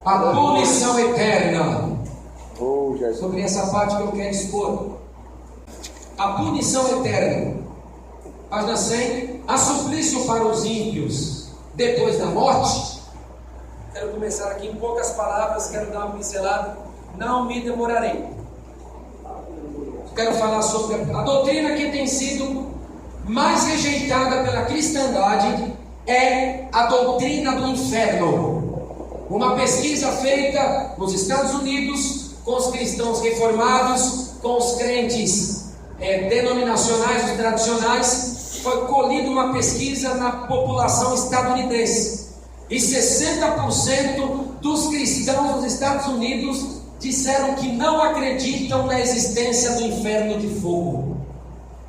A punição eterna. Jesus. Sobre essa parte que eu quero expor. A punição eterna. Página 100. Há suplício para os ímpios depois da morte. Quero começar aqui em poucas palavras. Quero dar uma pincelada. Não me demorarei. Quero falar sobre a doutrina que tem sido mais rejeitada pela cristandade. É a doutrina do inferno. Uma pesquisa feita nos Estados Unidos com os cristãos reformados, com os crentes denominacionais, os tradicionais. Foi colhida uma pesquisa na população estadunidense e 60% dos cristãos dos Estados Unidos disseram que não acreditam na existência do inferno de fogo.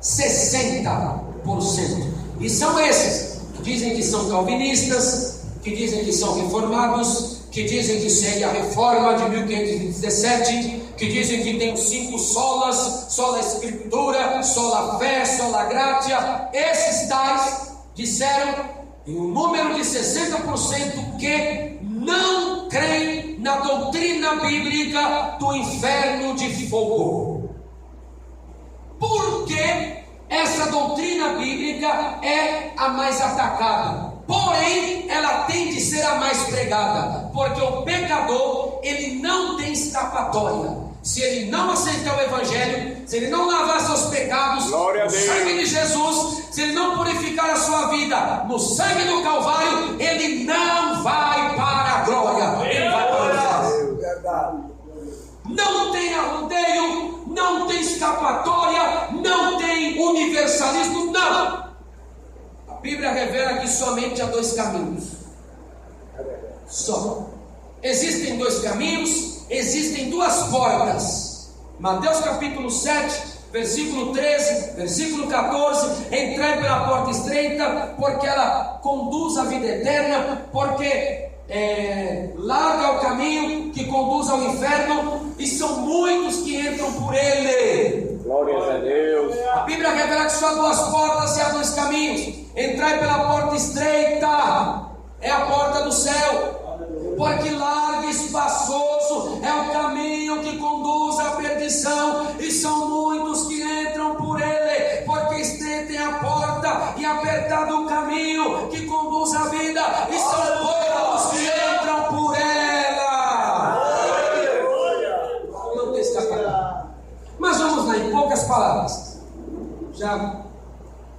60%. E são esses que dizem que são calvinistas, que dizem que são reformados, que dizem que seguem a reforma de 1517, que dizem que tem os 5 solas, sola escritura, sola fé, sola gratia. Esses tais disseram em um número de 60% que não creem na doutrina bíblica do inferno de fogo. Porque essa doutrina bíblica é a mais atacada. Porém, ela tem de ser a mais pregada, porque o pecador, ele não tem escapatória. Se ele não aceitar o Evangelho, se ele não lavar seus pecados no sangue de Jesus, se ele não purificar a sua vida no sangue do Calvário, ele não vai para a glória, ele vai para o inferno. Não tem arrodeio, não tem escapatória, não tem universalismo, não. A Bíblia revela que somente há 2 caminhos. Só. Existem 2 caminhos, existem 2 portas. Mateus capítulo 7, versículo 13, versículo 14. Entrai pela porta estreita, porque ela conduz à vida eterna, porque larga é o caminho que conduz ao inferno, e são muitos que entram por ele. Glórias a Deus. A Bíblia revela que só há 2 portas e há 2 caminhos. Entrai pela porta estreita, é a porta do céu, porque largo e espaçoso é o caminho que conduz à perdição, e são muitos que entram por ele, porque estreita é a porta e apertado o caminho que conduz à vida, e são poucos que entram por ela. Não tem escapatória. Mas vamos lá, em poucas palavras. Já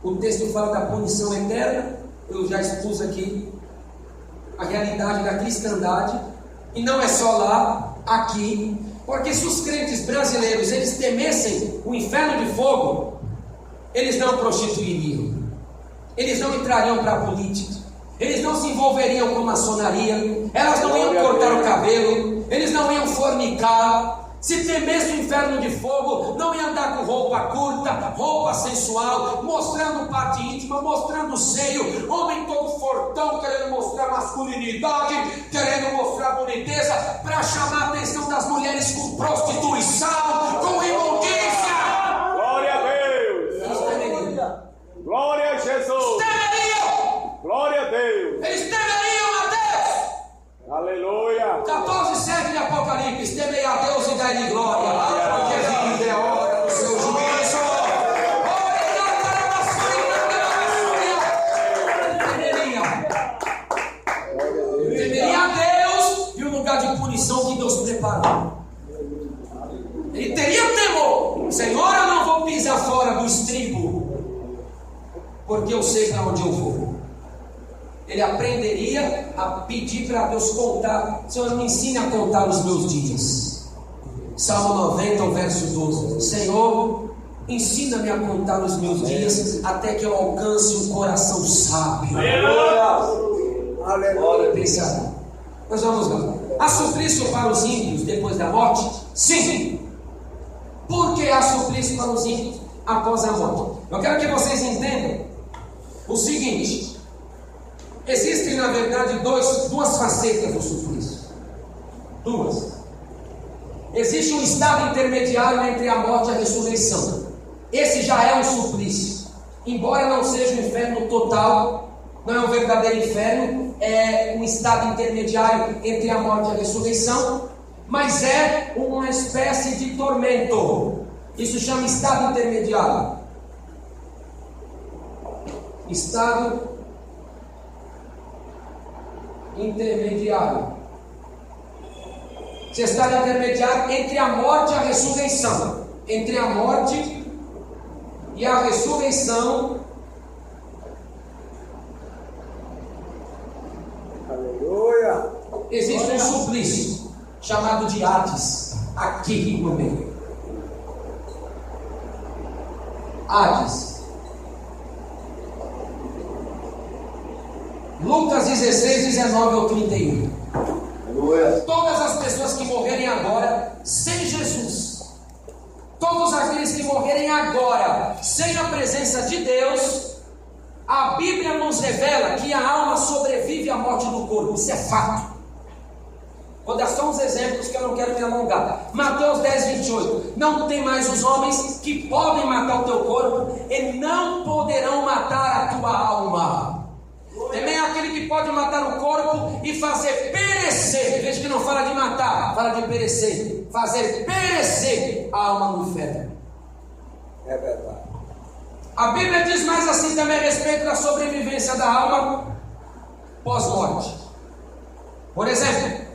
o texto fala da punição eterna. Eu já expus aqui a realidade da cristandade, e não é só lá, aqui, porque se os crentes brasileiros eles temessem o inferno de fogo, eles não prostituiriam, eles não entrariam para a política, eles não se envolveriam com maçonaria, elas não iam cortar o cabelo, eles não iam fornicar. Se temesse o inferno de fogo, não ia andar com roupa curta, roupa sensual, mostrando parte íntima, mostrando o seio, homem todo fortão, querendo mostrar masculinidade, querendo mostrar boniteza, para chamar a atenção das mulheres com prostituição, com imundícia. Glória a Deus. Eles temeriam. Glória a Jesus. Temeriam. Glória a Deus. Eles temeriam a Deus. Aleluia. 14:7 de Apocalipse. Temei a Deus e dai-lhe glória, porque vive é hora do seu juízo. Temeria a Deus e o lugar de punição que Deus preparou. Ele teria temor. Senhor, eu não vou pisar fora do estribo, porque eu sei para onde eu vou. Ele aprenderia a pedir para Deus contar. Senhor, me ensine a contar os meus dias. Salmo 90, verso 12. Senhor, ensina-me a contar os meus dias, até que eu alcance um coração sábio. Aleluia. Pensar. Nós vamos lá. Há suplício para os ímpios depois da morte? Sim. Por que há suplício para os ímpios após a morte? Eu quero que vocês entendam o seguinte. Existem, na verdade, 2 facetas do suplício. 2. Existe um estado intermediário entre a morte e a ressurreição. Esse já é um suplício. Embora não seja um inferno total, não é um verdadeiro inferno, é um estado intermediário entre a morte e a ressurreição, mas é uma espécie de tormento. Isso chama estado intermediário. Estado intermediário. Esse estado intermediário entre a morte e a ressurreição. Entre a morte e a ressurreição. Aleluia. Existe um suplício chamado de Hades, aqui no meio. Hades. Lucas 16, 19 ao 31. Aleluia. Todas as pessoas que morrerem agora sem Jesus, todos aqueles que morrerem agora sem a presença de Deus, a Bíblia nos revela que a alma sobrevive à morte do corpo. Isso é fato. Vou dar só uns exemplos que eu não quero me alongar. Mateus 10, 28. Não tem mais os homens que podem matar o teu corpo e não poderão matar a tua alma. Também é aquele que pode matar o corpo e fazer perecer. Veja que não fala de matar, fala de perecer. Fazer perecer a alma no inferno. É verdade. A Bíblia diz mais assim também a respeito da sobrevivência da alma pós-morte. Por exemplo,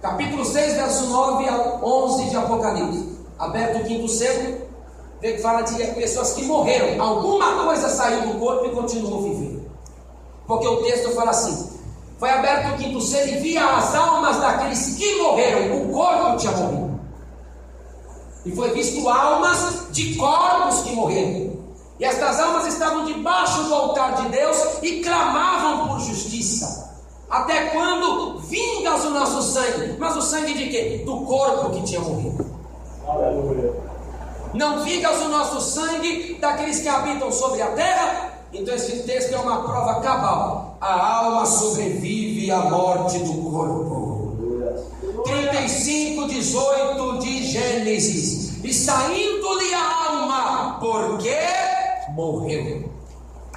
capítulo 6, verso 9 a 11 de Apocalipse. Aberto o quinto selo, vê que fala de pessoas que morreram. Alguma coisa saiu do corpo e continuou vivendo. Porque o texto fala assim: foi aberto o quinto selo e via as almas daqueles que morreram. O corpo tinha morrido. E foi visto almas de corpos que morreram. E estas almas estavam debaixo do altar de Deus e clamavam por justiça. Até quando vingas o nosso sangue? Mas o sangue de quê? Do corpo que tinha morrido. Aleluia. Não vingas o nosso sangue daqueles que habitam sobre a terra? Então esse texto é uma prova cabal. A alma sobrevive à morte do corpo. 35, 18 de Gênesis. E saindo-lhe a alma, porque morreu.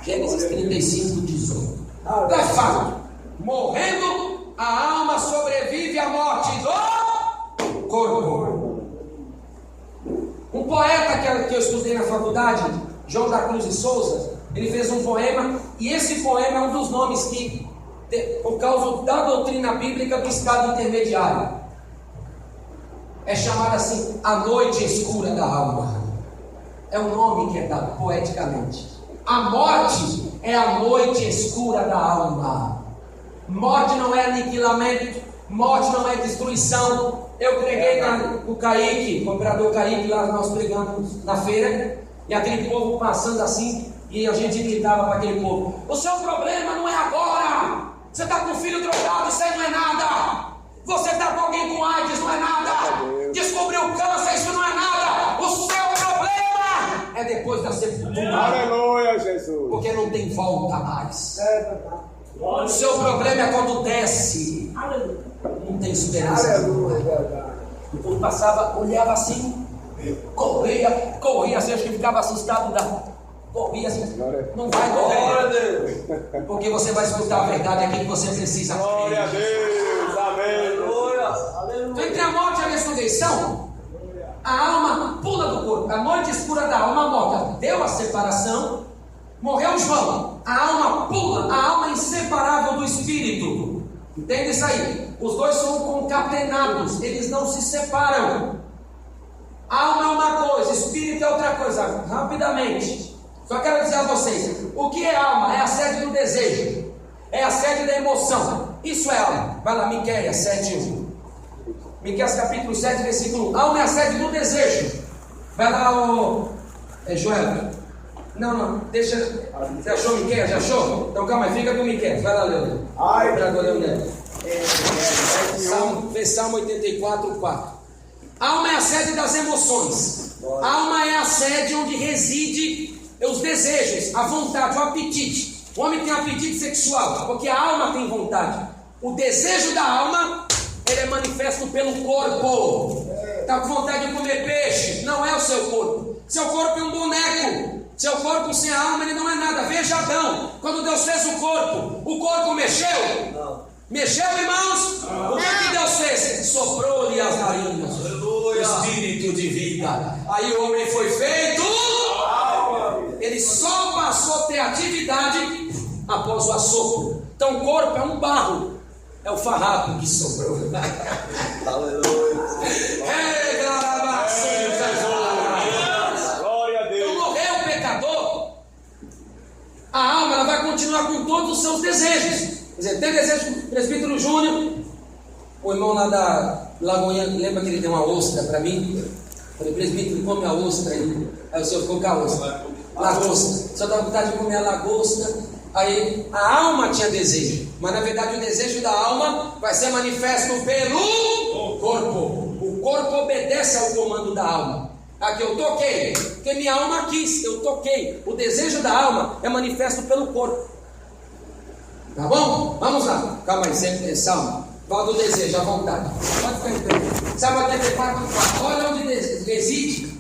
Gênesis 35, 18. É fato. Morrendo, a alma sobrevive à morte do corpo. Um poeta que eu estudei na faculdade, João da Cruz e Souza, ele fez um poema, e esse poema é um dos nomes que, por causa da doutrina bíblica do estado intermediário, é chamado assim, a noite escura da alma. É o nome que é dado poeticamente. A morte é a noite escura da alma. Morte não é aniquilamento, morte não é destruição. Eu preguei no Kaique, o operador Kaique, lá nós pregamos na feira, e aquele povo passando assim, e a gente gritava para aquele povo: o seu problema não é agora, você está com o filho drogado, isso aí não é nada. Você está com alguém com AIDS, não é nada. Descobriu câncer, isso não é nada. O seu problema é depois da sepultura. Aleluia, Jesus. Porque não tem volta mais. O seu problema é quando desce. Não tem esperança. O povo passava, olhava assim, corria assim, acho que ficava assustado corria assim, não vai morrer. Porque você vai escutar a verdade aqui que você precisa. Glória a Deus. Amém. Então, entre a morte e a ressurreição, a alma pula do corpo. A noite escura da alma morta deu a separação. Morreu João, a alma pula, a alma inseparável do espírito. Entende isso aí? Os dois são concatenados, eles não se separam. Alma é uma coisa, espírito é outra coisa. Rapidamente, só quero dizer a vocês: o que é alma? É a sede do desejo, é a sede da emoção. Isso é alma. Vai lá, Miqueias 7:1. Miqueias capítulo 7, versículo 1. Alma é a sede do desejo. Vai lá, Joel. Não, deixa. Você achou Miqueias? Já achou? Então calma aí, fica com Miqueias. Vai lá, Leandro. Salmo 84, 4. Alma é a sede das emoções. Alma é a sede onde reside os desejos, a vontade, o apetite. O homem tem apetite sexual, porque a alma tem vontade. O desejo da alma, ele é manifesto pelo corpo. Está com vontade de comer peixe, não é o seu corpo. Seu corpo é um boneco. Seu corpo sem a alma, ele não é nada. Veja Adão, quando Deus fez o corpo mexeu? Não. Mexeu, irmãos? O que Deus fez? Soprou-lhe as narinas, o espírito de vida. Aí o homem foi feito. Ele só passou a ter atividade após o assopro. Então o corpo é um barro, é o farrapo que soprou. Aleluia. Glória a Deus. Então morreu o pecador, a alma ela vai continuar com todos os seus desejos. Quer dizer, tem desejo do presbítero Júnior, o irmão lá da Lagoinha, lembra que ele deu uma ostra para mim? Eu falei, presbítero, come a ostra aí. Aí o senhor ficou com a ostra. Lagosta, só dá vontade de comer a lagosta. Aí a alma tinha desejo, mas na verdade o desejo da alma vai ser manifesto pelo corpo. O corpo obedece ao comando da alma. Aqui eu toquei, porque minha alma quis, eu toquei. O desejo da alma é manifesto pelo corpo. Tá bom? Vamos lá. Calma aí, sempre tem salmo. Fala do desejo, à vontade. Pode ficar em pé. Salmo 84, 4. Olha onde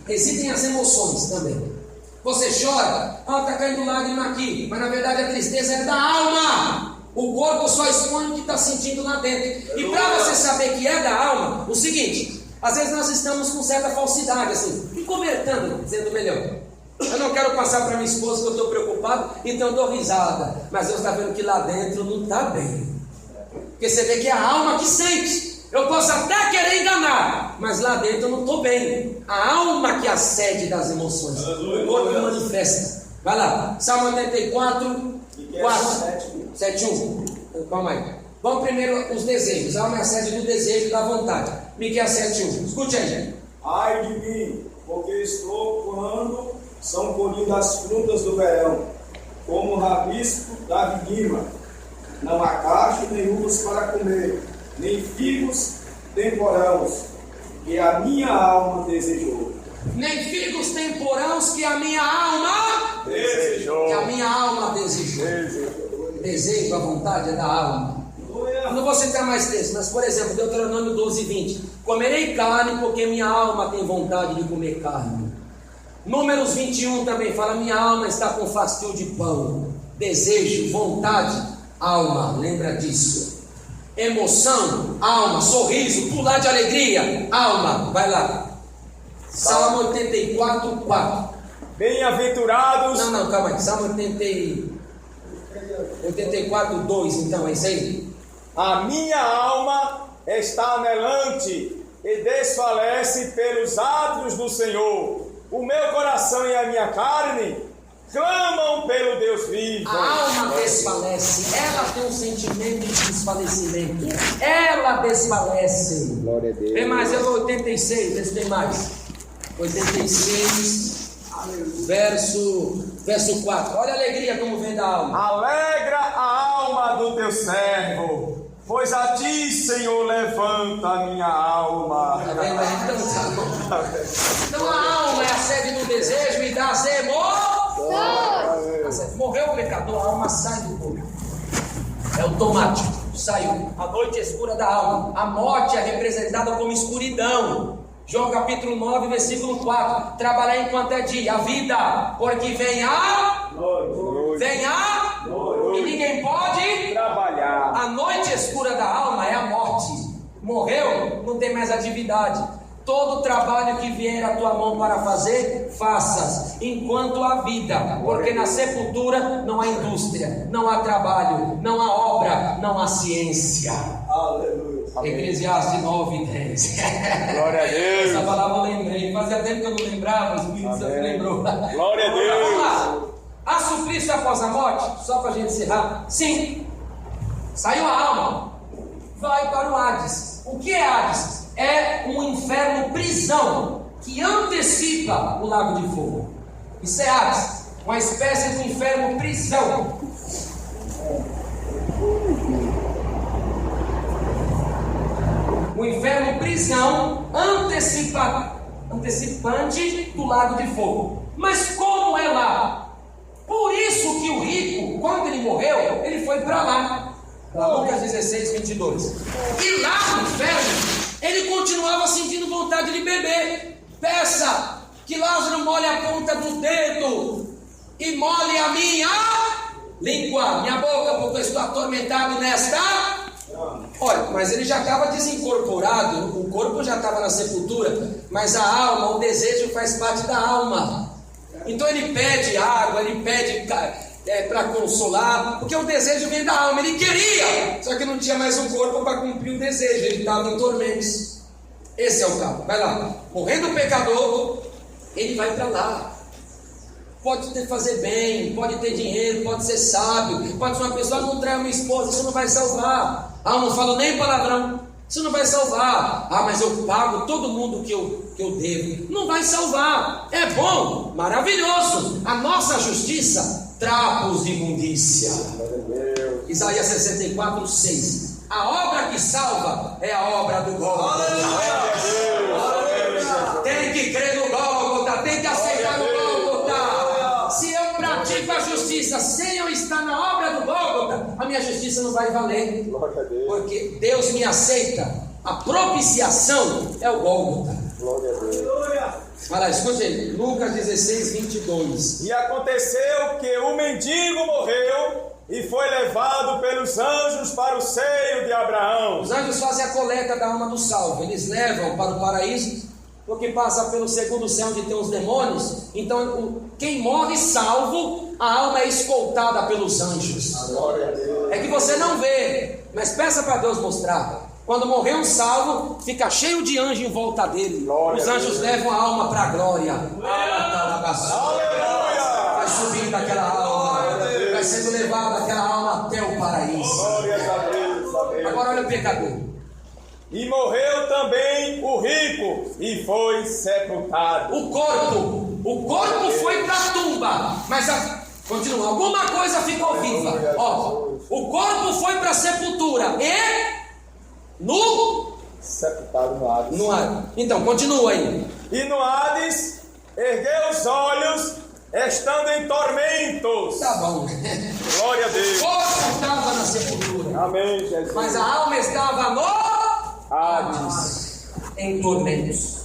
residem as emoções também. Você chora, está caindo lágrima aqui, mas na verdade a tristeza é da alma. O corpo só expõe o que está sentindo lá dentro. E para você saber que é da alma, o seguinte: às vezes nós estamos com certa falsidade, assim, encobertando, dizendo melhor. Eu não quero passar para minha esposa que eu estou preocupado, então eu dou risada. Mas Deus está vendo que lá dentro não está bem. Porque você vê que é a alma que sente. Eu posso até querer enganar, mas lá dentro eu não estou bem. A alma que acede das emoções. O corpo manifesta. Vai lá, Salmo 84, 7:1. Calma aí. Vamos primeiro os desejos. A alma é a sede do desejo e da vontade. Miqueias 7:1. Escute aí. Ai de mim, porque estou quando são colhidas as frutas do verão, como o rabisco da vidima. Não há cacho nem uvas para comer, nem figos temporãos, que a minha alma desejou. Nem figos temporãos que a minha alma Desejou. Que a minha alma desejou. Desejo, a vontade é da alma. Eu não vou citar mais texto, mas por exemplo, Deuteronômio 12:20. Comerei carne porque minha alma tem vontade de comer carne. Números 21 também fala: minha alma está com fastio de pão. Desejo, vontade, alma, lembra disso. Emoção, alma, sorriso, pular de alegria, alma, vai lá. Salmo 84, 4. Bem-aventurados. Não, calma aí. Salmo 84, 2, então, é isso aí. A minha alma está anelante e desfalece pelos átrios do Senhor. O meu coração e a minha carne clamam pelo Deus vivo. A alma desfalece, ela tem um sentimento de desfalecimento. Ela desfalece. Glória a Deus. Tem mais, eu vou 86, vê se tem mais. 86, verso 4. Olha a alegria como vem da alma. Alegra a alma do teu servo, pois a ti, Senhor, levanta a minha alma. Tá vendo? Então a alma é a sede do desejo e das emoções. Morreu o pecador, a alma sai do corpo. É automático, saiu. A noite escura da alma. A morte é representada como escuridão. João capítulo 9, versículo 4. Trabalhar enquanto é dia, a vida, porque vem a noite. E ninguém pode trabalhar. A noite escura da alma é a morte. Morreu, não tem mais atividade. Todo trabalho que vier à tua mão para fazer, faças enquanto há vida, porque na sepultura não há indústria, não há trabalho, não há obra, não há ciência. Aleluia. Eclesiastes 9, 10. Glória a Deus. Essa palavra eu lembrei, fazia tempo que eu não lembrava, o Espírito Santo lembrou. Glória a Deus. Vamos lá. Há suplício após a morte? Só para a gente encerrar. Sim. Saiu a alma, vai para o Hades. O que é Hades? É um inferno prisão que antecipa o lago de fogo. Isso é Hades, uma espécie de inferno prisão. O inferno prisão antecipante do lago de fogo. Mas como é lá? Por isso que o rico, quando ele morreu, ele foi para lá. Lucas 16, 22. E lá no inferno, ele continuava sentindo vontade de beber. Peça que Lázaro molhe a ponta do dedo e molhe a minha língua, minha boca, porque eu estou atormentado nesta Olha, mas ele já estava desincorporado, o corpo já estava na sepultura, mas a alma, o desejo faz parte da alma. Então ele pede água, ele pede para consolar, porque o desejo vem da alma. Ele queria, só que não tinha mais um corpo para cumprir o desejo, ele estava em tormentos. Esse é o caso. Vai lá, morrendo o pecador, ele vai para lá. Pode ter fazer bem, pode ter dinheiro, pode ser sábio, pode ser uma pessoa, não trai uma esposa, isso não vai salvar. Ah, não falo nem palavrão, isso não vai salvar. Ah, mas eu pago todo mundo que eu devo. Não vai salvar. É bom, maravilhoso. A nossa justiça, trapos de imundícia. Isaías 64, 6. A obra que salva é a obra do Gólgota. Tem que crer no Gólgota, tem que aceitar no Gólgota. Se eu pratico a justiça sem eu estar na obra do Gólgota, a minha justiça não vai valer. Porque Deus me aceita. A propiciação é o Gólgota. Glória a Deus. Vai lá, escute aí. Lucas 16, 22. E aconteceu que o mendigo morreu e foi levado pelos anjos para o seio de Abraão. Os anjos fazem a coleta da alma do salvo. Eles levam para o paraíso, porque passa pelo segundo céu onde tem os demônios. Então quem morre salvo, a alma é escoltada pelos anjos. É que você não vê, mas peça para Deus mostrar. Quando morrer um salvo, fica cheio de anjo em volta dele. Os anjos levam a alma para a glória. Vai subindo aquela alma, vai sendo levada aquela alma até o paraíso. Agora olha o pecador. E morreu também o rico e foi sepultado. O corpo foi para a tumba, mas continua, alguma coisa ficou viva. Ó, o corpo foi para a sepultura e sepultado no Hades. Então, continua aí. E no Hades ergueu os olhos, estando em tormentos. Tá bom. Glória a Deus. O corpo estava na sepultura. Amém, Jesus. Mas a alma estava no Hades, em tormentos.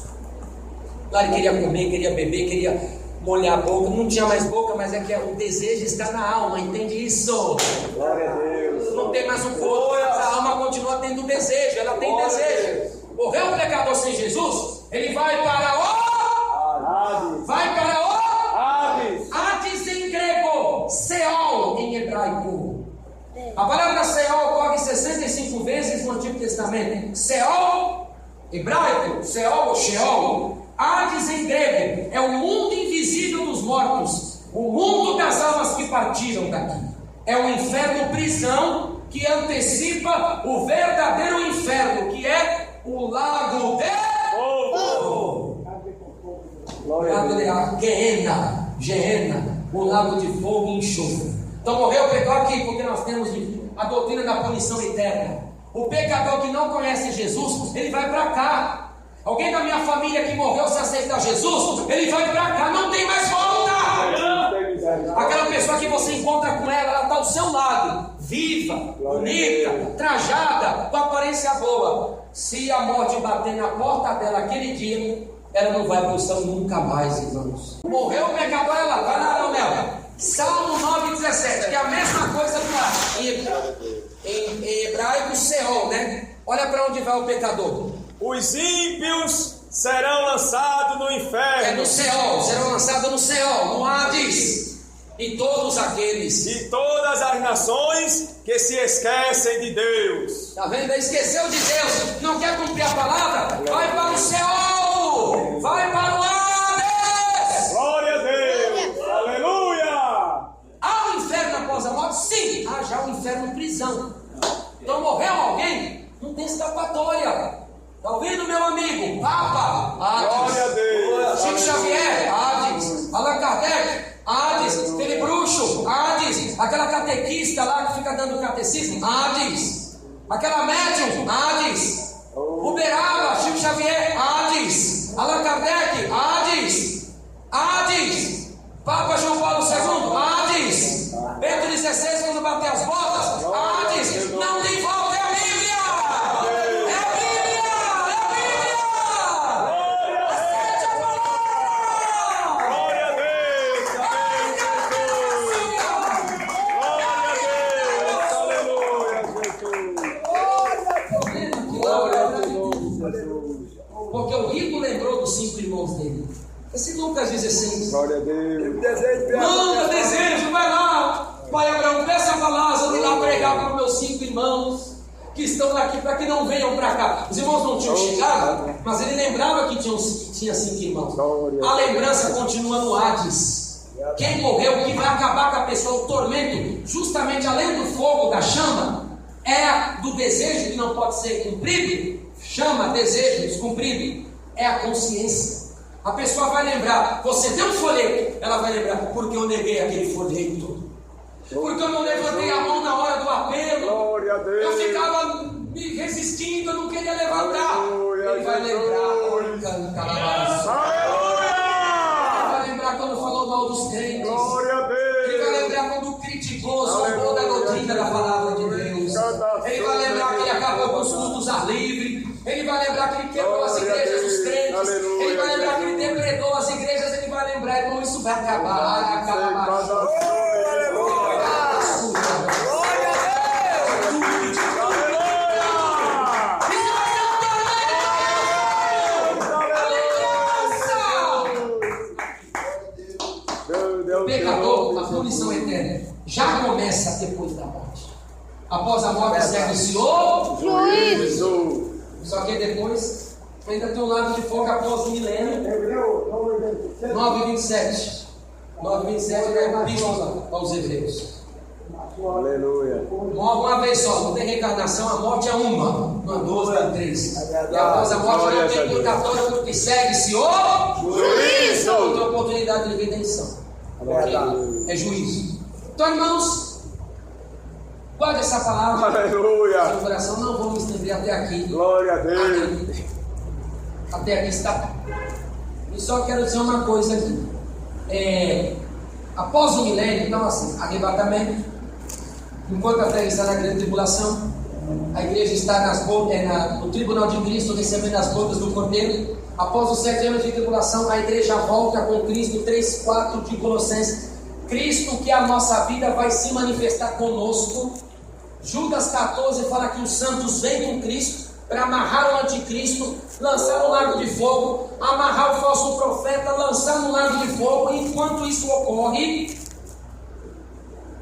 Lá ele queria comer, queria beber, queria molhar a boca. Não tinha mais boca, mas é que o desejo está na alma. Entende isso? Glória a Deus. Não tem mais um corpo, mas a alma continua tendo desejo. Ela tem desejo. Morreu um pecador sem Jesus, ele vai para o Hades. Vai para o Hades. Hades em grego, Seol em hebraico. A palavra Seol ocorre 65 vezes no Antigo Testamento. Seol, hebraico, Seol ou Sheol. Hades em grego é o mundo invisível dos mortos, o mundo das almas que partiram daqui. É o inferno prisão que antecipa o verdadeiro inferno, que é o lago de fogo. Gehenna, o lago de fogo e enxofre. Então morreu o pecador aqui, porque nós temos a doutrina da punição eterna. O pecador que não conhece Jesus, ele vai para cá. Alguém da minha família que morreu se aceitar Jesus, ele vai para cá, não tem mais volta. Aquela pessoa que você encontra com ela está ao seu lado, viva, bonita, trajada, com aparência boa. Se a morte bater na porta dela aquele dia, ela não vai para o céu nunca mais, irmãos. Morreu o pecador, ela vai lá, Romel. Salmo 9,17, que é a mesma coisa em hebraico, Seol, né? Olha para onde vai o pecador. Os ímpios serão lançados no inferno. É no Seol, serão lançados no Seol, no Hades. E todos aqueles. E todas as nações que se esquecem de Deus. Está vendo? Esqueceu de Deus, não quer cumprir a palavra? Vai para o Seol, vai para o Hades. Glória a Deus, aleluia. Há um inferno após a morte? Sim, há já um inferno prisão. Então morreu alguém, não tem escapatória. Está ouvindo, meu amigo? Papa, Hades. Glória a Deus. Chico Xavier, Hades. Allan Kardec, Hades. Aquele bruxo, Hades. Aquela catequista lá que fica dando catecismo, Hades. Aquela médium, Hades. Uberaba, Chico Xavier, Hades. Allan Kardec, Hades. Hades. Papa João Paulo II, Hades. Bento XVI, quando bater as botas, Hades. Não tem volta, é a Bíblia. Porque o rico lembrou dos 5 irmãos dele. Esse Lucas 16. Glória a Deus. Manda desejo, vai lá. Pai Abraão, peça para Lázaro ir lá pregar para os meus 5 irmãos que estão aqui, para que não venham para cá. Os irmãos não tinham chegado, mas ele lembrava que tinha 5 irmãos. A lembrança continua no Hades. Quem morreu, que vai acabar com a pessoa, o tormento, justamente além do fogo, da chama, é do desejo que não pode ser cumprido. Chama, desejo, descumprido, é a consciência. A pessoa vai lembrar, você deu um folheto, ela vai lembrar, porque eu neguei aquele folheto, porque eu não levantei a mão na hora do apelo, Glória a Deus. eu ficava me resistindo, eu não queria levantar. Aleluia, Ele vai lembrar, ele vai lembrar quando falou mal dos crentes. Glória a Deus. Ele vai lembrar quando criticou, zombou da doutrina da palavra de Deus. Ele vai lembrar que ele acabou com os cultos ar livre. Ele vai lembrar que ele quebrou as igrejas dos crentes. Aleluia. Ele vai lembrar que ele depredou as igrejas. Ele vai lembrar, irmão, isso vai acabar. Vai acabar. O pecador, a punição eterna, já começa depois da morte. Após a morte segue-se o Juízo. Só que depois ainda tem um lado de fogo após o milênio. 9:27. 9:27 é a epístola aos Hebreus. Aleluia. Uma vez só, não tem reencarnação, a morte é uma. Não é 2, não é 3. E após a morte não tem purgatório, porque segue-se o Juízo. outra oportunidade de redenção. É juízo. Então, irmãos, guarde essa palavra no Aleluia. seu coração. Não vou me estender até aqui. Glória a Deus. Até aqui está. E só quero dizer uma coisa aqui. Após o milênio, então assim, arrebatamento, enquanto a terra está na grande tribulação, a igreja está no tribunal de Cristo, recebendo as bodas do Cordeiro. Após os 7 anos de tribulação, a igreja volta com Cristo. 3:4 de Colossenses. Cristo, que a nossa vida vai se manifestar conosco. Judas 14 fala que os santos vêm com Cristo para amarrar o anticristo, lançar no lago de fogo, amarrar o falso profeta, lançar no lago de fogo. Enquanto isso ocorre,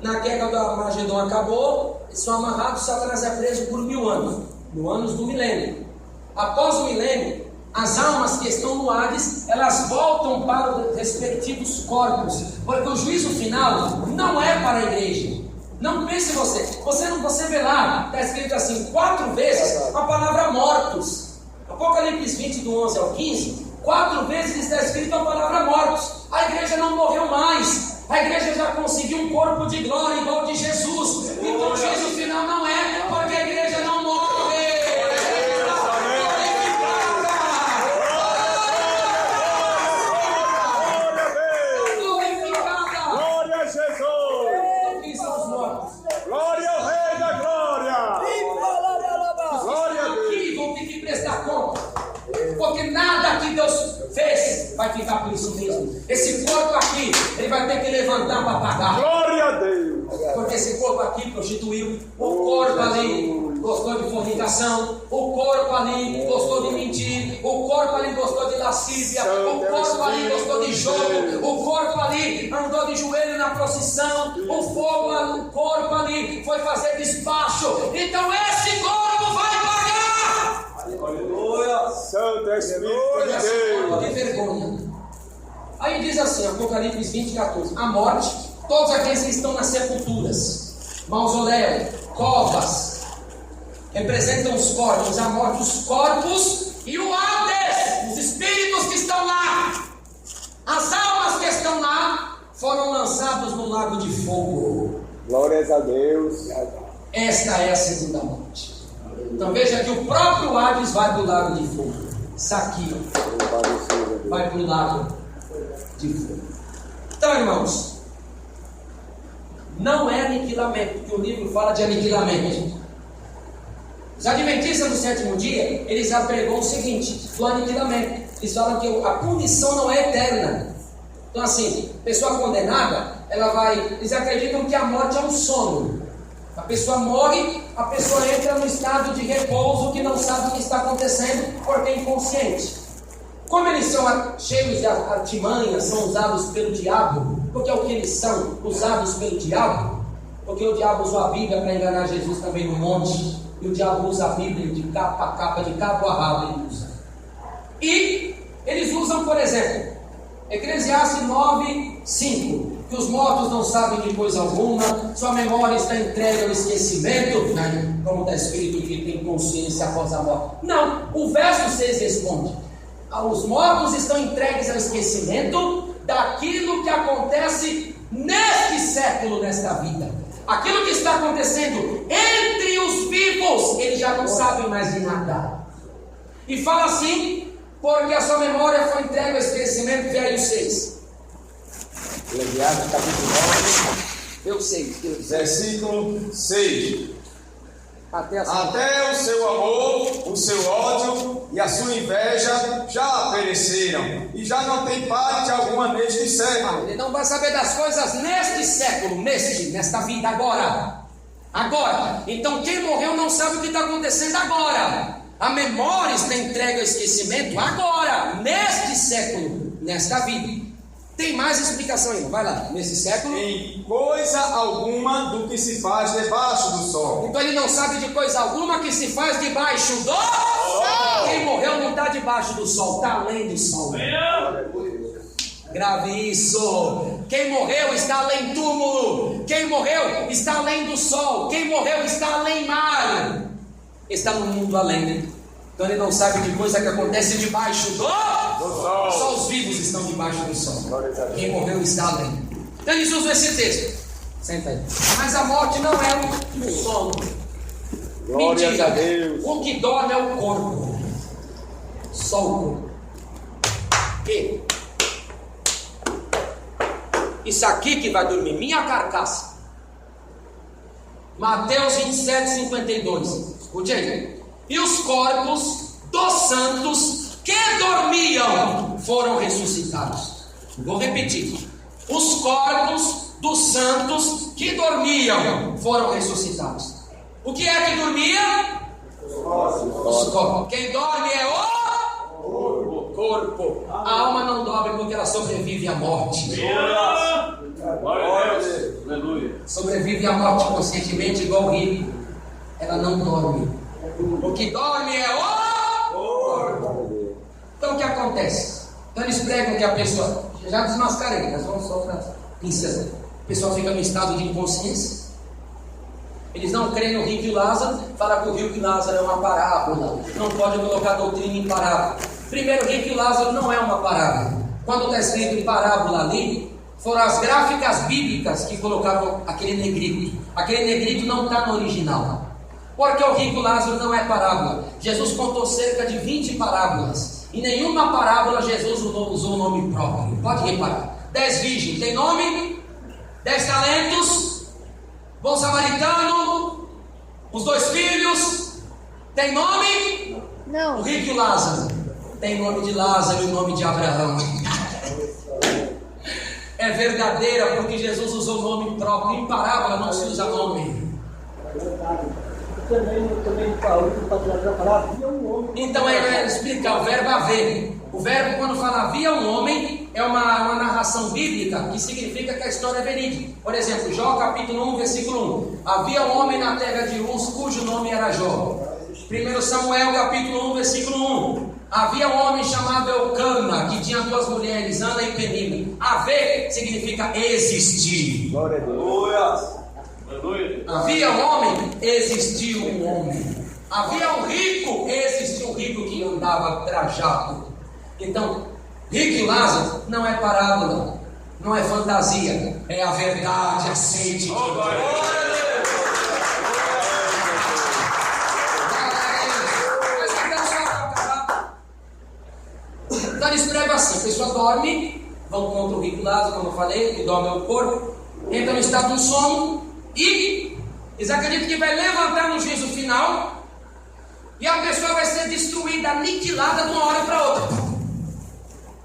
na guerra do Armagedon acabou, eles são amarrados, Satanás é preso por 1000 anos, 1000 anos do milênio. Após o milênio, as almas que estão no Hades, elas voltam para os respectivos corpos, porque o juízo final não é para a igreja. Não pense você vê lá, está escrito assim, 4 vezes a palavra mortos. Apocalipse 20, do 11 ao 15, 4 vezes está escrito a palavra mortos. A igreja não morreu mais, a igreja já conseguiu um corpo de glória igual de Jesus. Então o juízo final não é porque a igreja não morre. Glória ao Rei da Glória. Glória a Deus. Aqui vão ter que prestar conta, porque nada que Deus fez vai ficar por isso mesmo. Esse corpo aqui, ele vai ter que levantar para pagar. Glória a Deus. Porque esse corpo aqui prostituiu, o corpo ali gostou de fornicação, o corpo ali gostou de mentir, o corpo ali gostou de lascívia, o corpo ali gostou de jogo, o corpo ali andou de joelho na procissão, o corpo ali foi fazer despacho. Então esse corpo vai pagar. Aleluia. Santo Espírito de Esse corpo de Deus. vergonha. Aí diz assim, Apocalipse 20, 14: a morte, todos aqueles que estão nas sepulturas, mausoléu, covas, representam os corpos, a morte, os corpos e o Hades, os espíritos que estão lá, as almas que estão lá, foram lançados no lago de fogo. Glórias a Deus. Esta é a segunda morte. Então veja que o próprio Hades vai para o lago de fogo. Isso aqui, ó, vai para o lago de fogo. Então, irmãos, não é aniquilamento, porque o livro fala de aniquilamento. Os adventistas do 7º dia, eles apregam o seguinte, do aniquilamento. Eles falam que a punição não é eterna. Então assim, pessoa condenada, eles acreditam que a morte é um sono. A pessoa morre, a pessoa entra no estado de repouso que não sabe o que está acontecendo porque é inconsciente. Como eles são cheios de artimanhas, são usados pelo diabo, porque é o que eles são, usados pelo diabo, porque o diabo usou a Bíblia para enganar Jesus também no monte, e o diabo usa a Bíblia de capa a capa, de cabo a rabo ele usa. E eles usam, por exemplo, Eclesiastes 9:5, que os mortos não sabem de coisa alguma, sua memória está entregue ao esquecimento, como está escrito que tem consciência após a morte. Não, o verso 6 responde: os mortos estão entregues ao esquecimento daquilo que acontece neste século, nesta vida. Aquilo que está acontecendo entre os vivos, eles já não sabem mais de nada. E fala assim, porque a sua memória foi entregue ao esquecimento. Velho 6. Eclesiastes capítulo 9, versículo 6. Até o seu amor, o seu ódio e a sua inveja já pereceram, e já não tem parte alguma neste século. Ele não vai saber das coisas neste século, nesta vida, agora. Então quem morreu não sabe o que está acontecendo agora. A memória está entregue ao esquecimento agora, neste século, nesta vida. Tem mais explicação ainda, vai lá, nesse século. Em coisa alguma do que se faz debaixo do sol. Então ele não sabe de coisa alguma que se faz debaixo do sol. Quem morreu não está debaixo do sol, está além do sol. Grave isso. Quem morreu está além túmulo. Quem morreu está além do sol. Quem morreu está além mar. Está no mundo além. Então ele não sabe de coisa que acontece debaixo do sol. Só os vivos estão debaixo do sol. Quem morreu está além. Então eles usam esse texto. Senta aí. Mas a morte não é um sono. Glória a Deus. O que dorme é o corpo. Só o corpo. E isso aqui que vai dormir, minha carcaça. Mateus 27:52. Escute aí. E os corpos dos santos que dormiam foram ressuscitados. Vou repetir. Os corpos dos santos que dormiam foram ressuscitados. O que é que dormia? Os corpos. Quem dorme é o corpo. A alma não dorme porque ela sobrevive à morte. Sobrevive à morte conscientemente, igual o rico. Ela não dorme. O que dorme é o corpo. Então o que acontece? Então eles pregam que a pessoa, já desmascarei, nós vamos só para pincelar. A pessoa fica no estado de inconsciência. Eles não creem no rico e Lázaro. Fala que o rico e Lázaro é uma parábola. Não pode colocar doutrina em parábola. Primeiro, o rico e Lázaro não é uma parábola. Quando está escrito em parábola ali, foram as gráficas bíblicas que colocavam aquele negrito. Aquele negrito não está no original. Porque o rico Lázaro não é parábola. Jesus contou cerca de 20 parábolas. Em nenhuma parábola Jesus usou o nome próprio. Pode reparar. 10 virgens, tem nome? 10 talentos? Bom samaritano? Os 2 filhos? Tem nome? Não. O rico e Lázaro. Tem nome de Lázaro e o nome de Abraão. É verdadeira porque Jesus usou nome próprio. Em parábola não se usa nome. Também Paulo, para trazer a palavra, havia um homem. Então é explicar o verbo haver. O verbo, quando fala havia um homem, é uma narração bíblica que significa que a história é verídica. Por exemplo, Jó capítulo 1, versículo 1. Havia um homem na terra de Uz, cujo nome era Jó. 1 Samuel capítulo 1, versículo 1. Havia um homem chamado Eucana, que tinha 2 mulheres, Ana e Penina. Haver significa existir. Glória a Deus. Havia um homem, existiu um homem. Havia um rico, existiu um rico que andava trajado. Então, rico e Lázaro não é parábola, não é fantasia, é a verdade, aceite. Então eles pregam assim: a pessoa dorme, vão contra o rico Lázaro, como eu falei, que dorme o corpo, entra no estado de sono. E eles acreditam que vai levantar no juízo final e a pessoa vai ser destruída, aniquilada de uma hora para outra.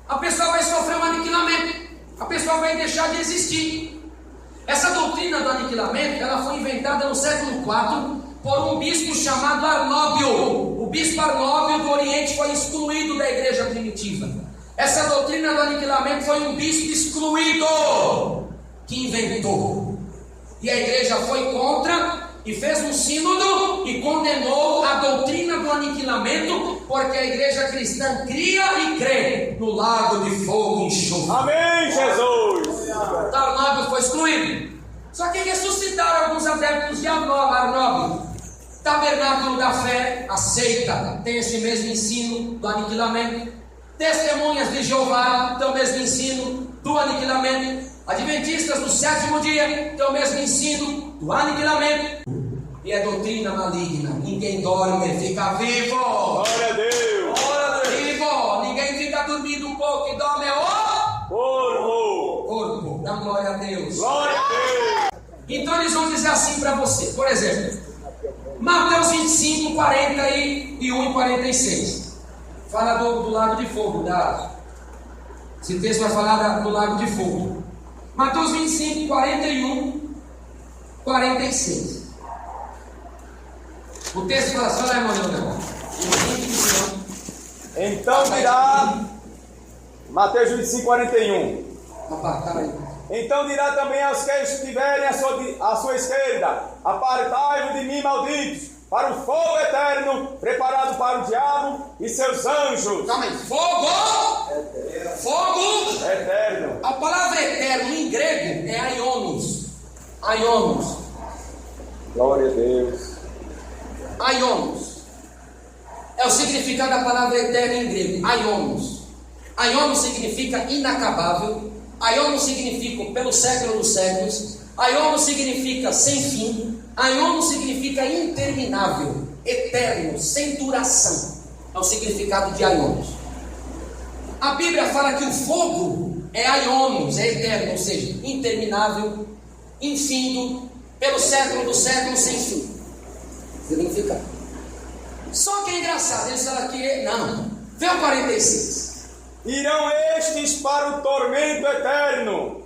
A pessoa vai sofrer um aniquilamento. A pessoa vai deixar de existir. Essa doutrina do aniquilamento, ela foi inventada no século IV por um bispo chamado Arnóbio. O bispo Arnóbio do Oriente foi excluído da igreja primitiva. Essa doutrina do aniquilamento foi um bispo excluído que inventou. E a igreja foi contra e fez um sínodo e condenou a doutrina do aniquilamento, porque a igreja cristã cria e crê no lago de fogo e enxofre. Amém, Jesus! Arnóbio foi excluído. Só que ressuscitaram alguns adeptos de Arnóbio. Tabernáculo da Fé aceita, tem esse mesmo ensino do aniquilamento. Testemunhas de Jeová tem o mesmo ensino do aniquilamento. Adventistas do sétimo dia tem o mesmo ensino do aniquilamento. E é doutrina maligna. Ninguém dorme, fica vivo. Glória a Deus! Glória a Deus. Vivo, ninguém fica dormindo um pouco e dorme é o corpo. Dá glória a Deus. Glória a Deus! Então eles vão dizer assim para você, por exemplo, Mateus 25, 41 e 46. Fala do lago de fogo. Esse texto vai falar do lago de fogo. Mateus 25, 41, 46. O texto fala assim, olha aí, irmão. Então dirá, Mateus 25, 41. Então dirá também aos que estiverem à sua esquerda: apartai-vos de mim, malditos, para o fogo eterno, preparado para o diabo e seus anjos. Calma aí, fogo! Fogo! Eterno. A palavra eterno em grego é aionos. Aionos. Glória a Deus. Aionos. É o significado da palavra eterno em grego. Aionos. Aionos significa inacabável. Aionos significa pelos séculos dos séculos. Aionos significa sem fim. Aionos significa interminável, eterno, sem duração. É o significado de aionos. A Bíblia fala que o fogo é aionos, é eterno, ou seja, interminável, infindo, pelo século dos séculos, sem fim. Significado. Só que é engraçado, eles falam que não. Vê o 46. Irão estes para o tormento eterno,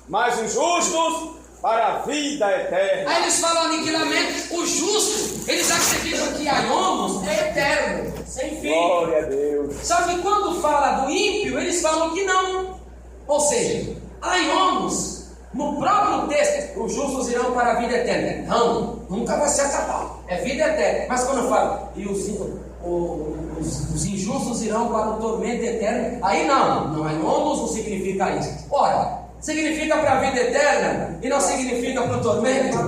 mas os justos para a vida eterna. Aí eles falam aniquilamento, o justo, eles acreditam que aionos é eterno, sem fim. Glória a Deus. Só que quando fala do ímpio, eles falam que não. Ou seja, aionos, no próprio texto, os justos irão para a vida eterna. Não, nunca vai se acabar. É vida eterna. Mas quando fala, e os injustos irão para o tormento eterno, aí não, aionos não significa isso. Ora, significa para a vida eterna e não significa para o tormento?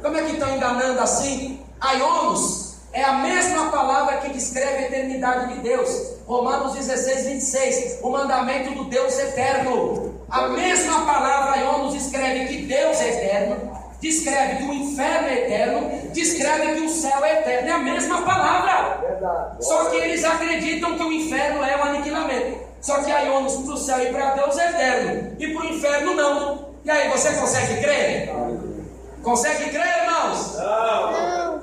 Como é que estão enganando assim? Aionos é a mesma palavra que descreve a eternidade de Deus. Romanos 16, 26. O mandamento do Deus eterno. A mesma palavra aionos descreve que Deus é eterno, descreve que o inferno é eterno, descreve que o céu é eterno. É a mesma palavra. Só que eles acreditam que o inferno é o aniquilamento. Só que aionos para o céu e para Deus é eterno, e para o inferno não. E aí, você consegue crer? Consegue crer, irmãos? Não.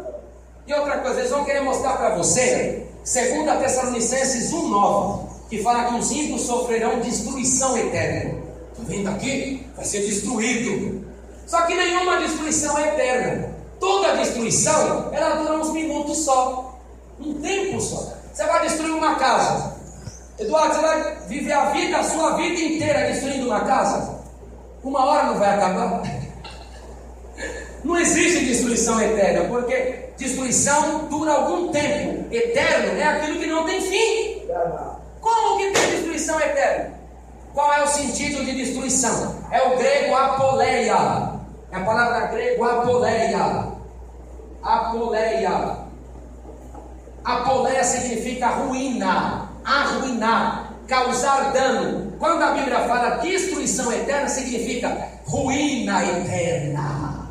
E outra coisa, eles vão querer mostrar para você 2 Tessalonicenses 1,9, que fala que os ímpios sofrerão destruição eterna. Está vendo aqui? Vai ser destruído. Só que nenhuma destruição é eterna. Toda destruição, ela dura uns minutos só, um tempo só. Você vai destruir uma casa. Eduardo, você vai viver a sua vida inteira destruindo uma casa? Uma hora não vai acabar? Não existe destruição eterna, porque destruição dura algum tempo. Eterno é aquilo que não tem fim. Como que tem destruição eterna? Qual é o sentido de destruição? É o grego apoleia. É a palavra grego apoleia. Apoleia. Apoleia significa ruína, arruinar, causar dano. Quando a Bíblia fala destruição eterna, significa ruína eterna.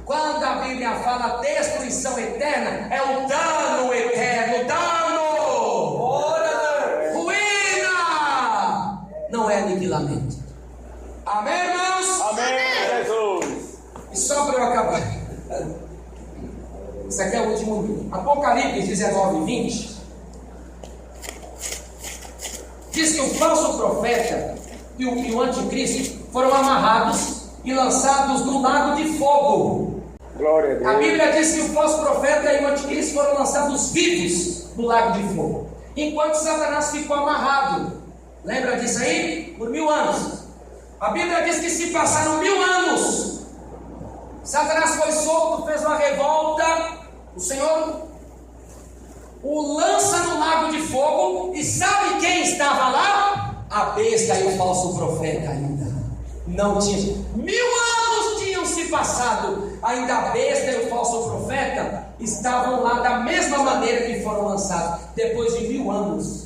Quando a Bíblia fala destruição eterna, é o dano eterno, dano, ruína, não é aniquilamento. Amém, irmãos? Amém, Jesus. E só para eu acabar, isso aqui é o último livro. Apocalipse 19, 20 diz que o falso profeta e o anticristo foram amarrados e lançados no lago de fogo. Glória a Deus. A Bíblia diz que o falso profeta e o anticristo foram lançados vivos no lago de fogo, enquanto Satanás ficou amarrado. Lembra disso aí? Por 1000 anos. A Bíblia diz que se passaram 1000 anos, Satanás foi solto, fez uma revolta, o Senhor o lança no lago de fogo, e sabe quem estava lá? A besta e o falso profeta ainda. Não tinha. 1000 anos tinham se passado, ainda a besta e o falso profeta estavam lá da mesma maneira que foram lançados. Depois de 1000 anos,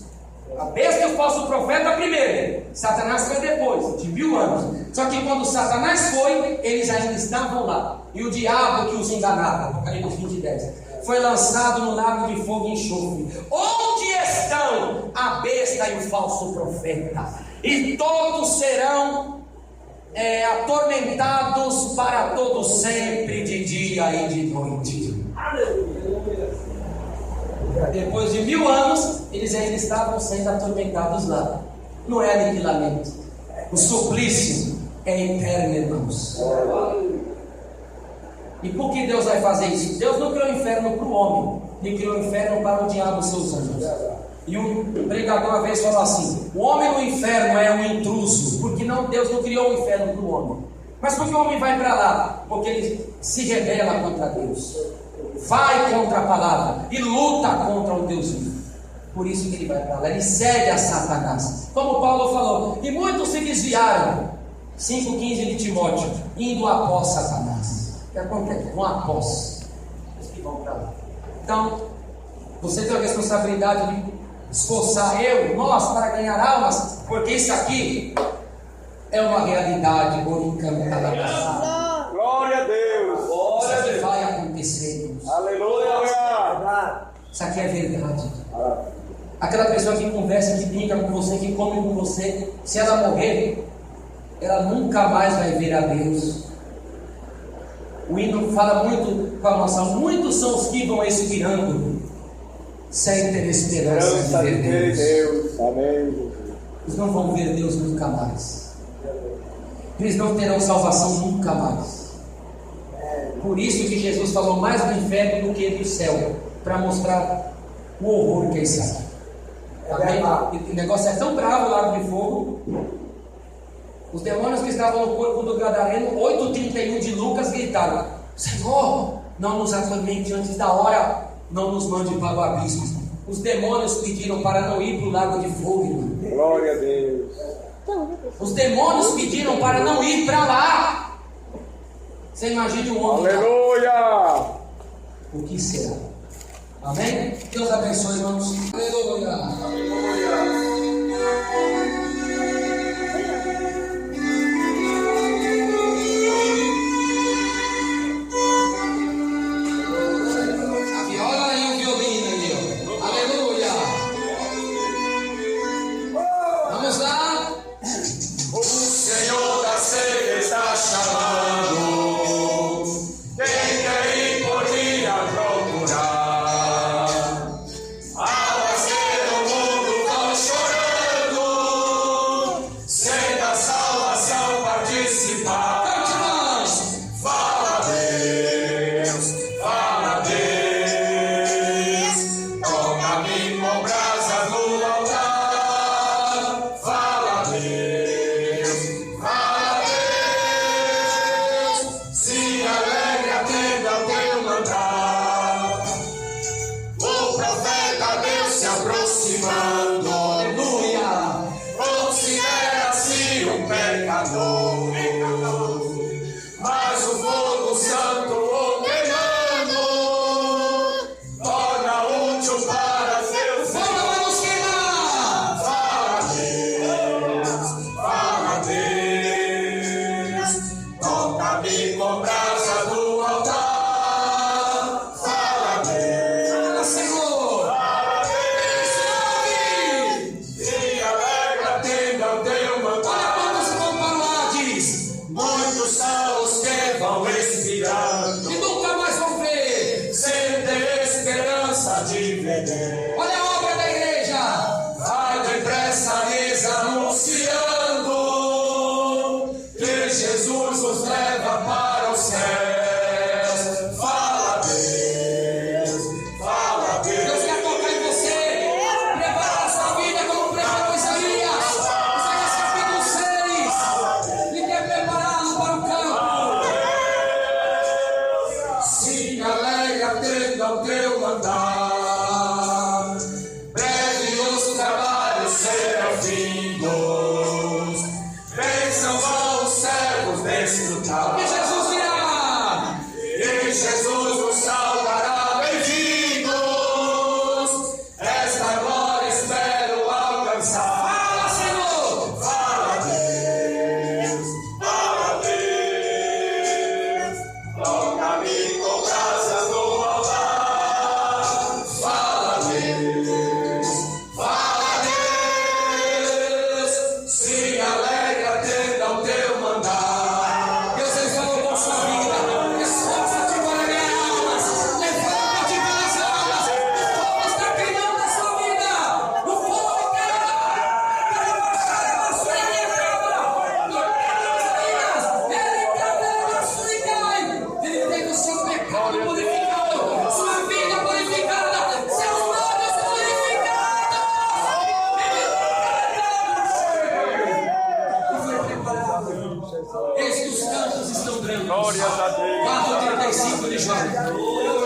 a besta e o falso profeta primeiro, Satanás foi depois de 1000 anos. Só que quando Satanás foi, eles ainda estavam lá, e o diabo que os enganava, Apocalipse 20:10, foi lançado no lago de fogo e enxofre, onde estão a besta e o falso profeta, e todos serão atormentados para todo sempre, de dia e de noite. Depois de 1000 anos, eles ainda estavam sendo atormentados lá. Não é aniquilamento, o suplício é eterno, irmãos. E por que Deus vai fazer isso? Deus não criou o inferno para o homem, Ele criou o inferno para o diabo e seus anjos. E um pregador uma vez falou assim: o homem no inferno é um intruso, porque Deus não criou o inferno para o homem. Mas por que o homem vai para lá? Porque ele se rebela contra Deus, vai contra a palavra e luta contra o Deus vivo. Por isso que ele vai para lá, ele cede a Satanás, como Paulo falou. E muitos se desviaram, 5,15 de Timóteo, indo após Satanás. O que acontece? Vão após os que vão para lá. Então, você tem a responsabilidade de esforçar nós para ganhar almas, porque isso aqui é uma realidade. Glória a Deus. Isso aqui vai acontecer, irmãos. Aleluia. Isso aqui é verdade. Aquela pessoa que conversa, que brinca com você, que come com você, se ela morrer, ela nunca mais vai ver a Deus. O hino fala muito com a nossa. Muitos são os que vão expirando sem ter esperança de ver Deus. Amém. Eles não vão ver Deus nunca mais. Eles não terão salvação nunca mais. Por isso que Jesus falou mais do inferno do que do céu, para mostrar o horror que é isso aqui. O negócio é tão bravo o lago de fogo. Os demônios que estavam no corpo do Gadareno, 8:31 de Lucas, gritaram: Senhor, não nos atormente antes da hora, não nos mande para o abismo. Os demônios pediram para não ir para o lago de fogo, irmão. Glória a Deus. Os demônios pediram para não ir para lá. Você imagina um homem. Aleluia. O que será? Amém? Deus abençoe, irmãos. Aleluia. Aleluia.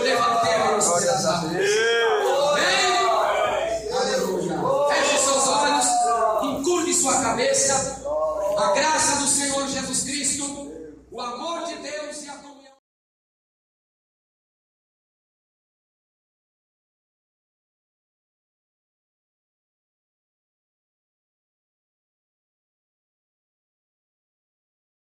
Levantemos as mãos. Feche seus olhos, encurve sua cabeça. A graça do Senhor